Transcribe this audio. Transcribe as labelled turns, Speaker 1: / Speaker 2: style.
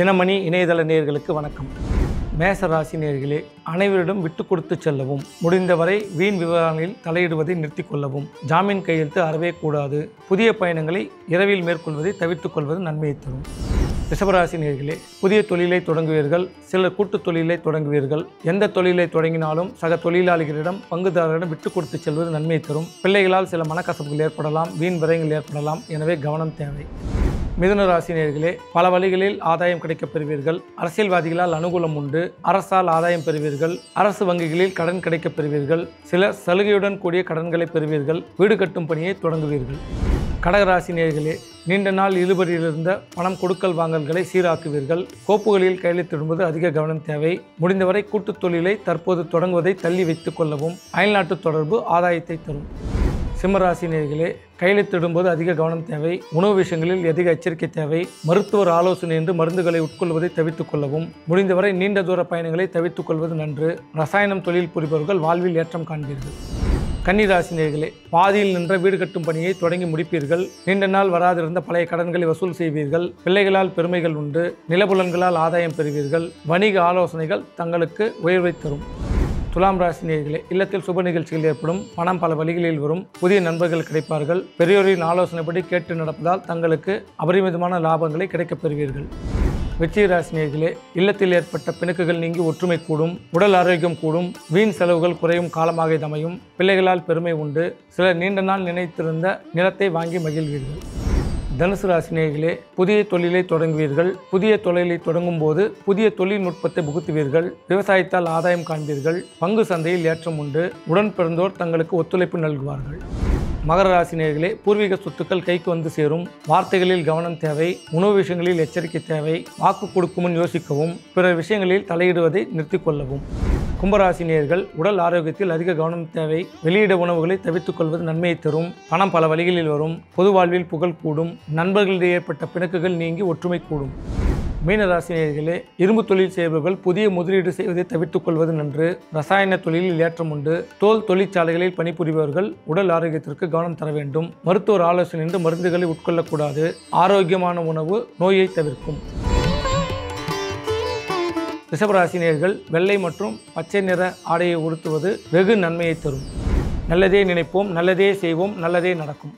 Speaker 1: தினமணி இணையதள நேயர்களுக்கு வணக்கம். மேச ராசி நேயர்களே, அனைவரிடம் விட்டு கொடுத்து செல்லவும், முடிந்தவரை வீண் விவகாரங்களில் தலையிடுவதை நிறுத்திக் கொள்ளவும். ஜாமீன் கையெழுத்து அறவே கூடாது. புதிய பயணங்களை இரவில் மேற்கொள்வதை தவிர்த்துக் கொள்வது நன்மையை தரும். ரிஷபராசி நேயர்களே, புதிய தொழிலை தொடங்குவீர்கள். சிலர் கூட்டு தொழிலை தொடங்குவீர்கள். எந்த தொழிலை தொடங்கினாலும் சக தொழிலாளிகளிடம் பங்குதாரரிடம் விட்டு கொடுத்து செல்வது நன்மையை தரும். பிள்ளைகளால் சில மனக்கசப்புகள் ஏற்படலாம், வீண் விரயங்கள் ஏற்படலாம். எனவே கவனம் தேவை. மிதுன ராசி நேயர்களே, பல வழிகளில் ஆதாயம் கிடைக்கப் பெறுவீர்கள். அரசியல்வாதிகளால் அனுகூலம் உண்டு. அரசால் ஆதாயம் பெறுவீர்கள். அரசு வங்கிகளில் கடன் கிடைக்கப் பெறுவீர்கள். சிலர் சலுகையுடன் கூடிய கடன்களை பெறுவீர்கள். வீடு கட்டும் பணியை தொடங்குவீர்கள். கடகராசி நேயர்களே, நீண்ட நாள் இழுபறியிலிருந்த பணம் கொடுக்கல் வாங்கல்களை சீராக்குவீர்கள். கோப்புகளில் கையெழுத்திடும்போது அதிக கவனம் தேவை. முடிந்தவரை கூட்டுத் தொழிலை தற்போது தொடங்குவதை தள்ளி வைத்துக் கொள்ளவும். அயல்நாட்டு தொடர்பு ஆதாயத்தை தரும். சிம்மராசி நேயர்களே, கையெழுத்திடும்போது அதிக கவனம் தேவை. உணவு விஷயங்களில் அதிக எச்சரிக்கை தேவை. மருத்துவர் ஆலோசனை என்று மருந்துகளை உட்கொள்வதை தவிர்த்துக் கொள்ளவும். முடிந்தவரை நீண்ட தூர பயணங்களை தவிர்த்துக் கொள்வது நன்று. ரசாயனம் தொழில் புரிபவர்கள் வாழ்வில் ஏற்றம் காண்பீர்கள். கன்னிராசி நேயர்களே, பாதியில் நின்ற வீடு கட்டும் பணியை தொடங்கி முடிப்பீர்கள். நீண்ட நாள் வராதிருந்த பழைய கடன்களை வசூல் செய்வீர்கள். பிள்ளைகளால் பெருமைகள் உண்டு. நிலபுலன்களால் ஆதாயம் பெறுவீர்கள். வணிக ஆலோசனைகள் தங்களுக்கு உயர்வை தரும். துலாம் ராசி நேயர்களே, இல்லத்தில் சுப நிகழ்ச்சிகள் ஏற்படும். பணம் பல வழிகளில் வரும். புதிய நண்பர்கள் கிடைப்பார்கள். பெரியோரின் ஆலோசனைப்படி கேட்டு நடப்பதால் தங்களுக்கு அபரிமிதமான லாபங்களை கிடைக்கப் பெறுவீர்கள். விருச்சிக ராசி நேயர்களே, இல்லத்தில் ஏற்பட்ட பிணக்குகள் நீங்கி ஒற்றுமை கூடும். உடல் ஆரோக்கியம் கூடும். வீண் செலவுகள் குறையும் காலமாக இது அமையும். பிள்ளைகளால் பெருமை உண்டு. சிலர் நீண்ட நாள் நினைத்திருந்த நிலத்தை வாங்கி மகிழ்வீர்கள். தனுசு ராசி நேயர்களே, புதிய தொழிலை தொடங்குவீர்கள். புதிய தொழிலை தொடங்கும் போது புதிய தொழில்நுட்பத்தை புகுத்துவீர்கள். விவசாயத்தால் ஆதாயம் காண்பீர்கள். பங்கு சந்தையில் ஏற்றம் உண்டு. உடன் பிறந்தோர் தங்களுக்கு ஒத்துழைப்பு நல்குவார்கள். மகர ராசி நேயர்களே, பூர்வீக சொத்துக்கள் கைக்கு வந்து சேரும். வார்த்தைகளில் கவனம் தேவை. உணவு விஷயங்களில் எச்சரிக்கை தேவை. வாக்கு கொடுக்கும் முன் யோசிக்கவும். பிற விஷயங்களில் தலையிடுவதை நிறுத்திக் கொள்ளவும். கும்பராசி நேயர்கள், உடல் ஆரோக்கியத்தில் அதிக கவனம் தேவை. வெளியிட உணவுகளை தவிர்த்துக் கொள்வது நன்மையை தரும். பணம் பல வழிகளில் வரும். பொது வாழ்வில் புகழ் கூடும். நண்பர்களிடையே ஏற்பட்ட பிணக்குகள் நீங்கி ஒற்றுமை கூடும். மீனராசி நேயர்களே, இரும்பு தொழில் செய்பவர்கள் புதிய முதலீடு செய்வதை தவிர்த்துக் கொள்வது நன்று. ரசாயன தொழிலில் ஏற்றம் உண்டு. தோல் தொழிற்சாலைகளில் பணிபுரிபவர்கள் உடல் ஆரோக்கியத்திற்கு கவனம் தர வேண்டும். மருத்துவர் ஆலோசனையின்றி மருந்துகளை உட்கொள்ளக்கூடாது. ஆரோக்கியமான உணவு நோயை தவிர்க்கும். ரிஷபராசி நேயர்கள், வெள்ளை மற்றும் பச்சை நிற ஆடையை உடுத்துவது வெகு நன்மையை தரும். நல்லதே நினைப்போம், நல்லதே செய்வோம், நல்லதே நடக்கும்.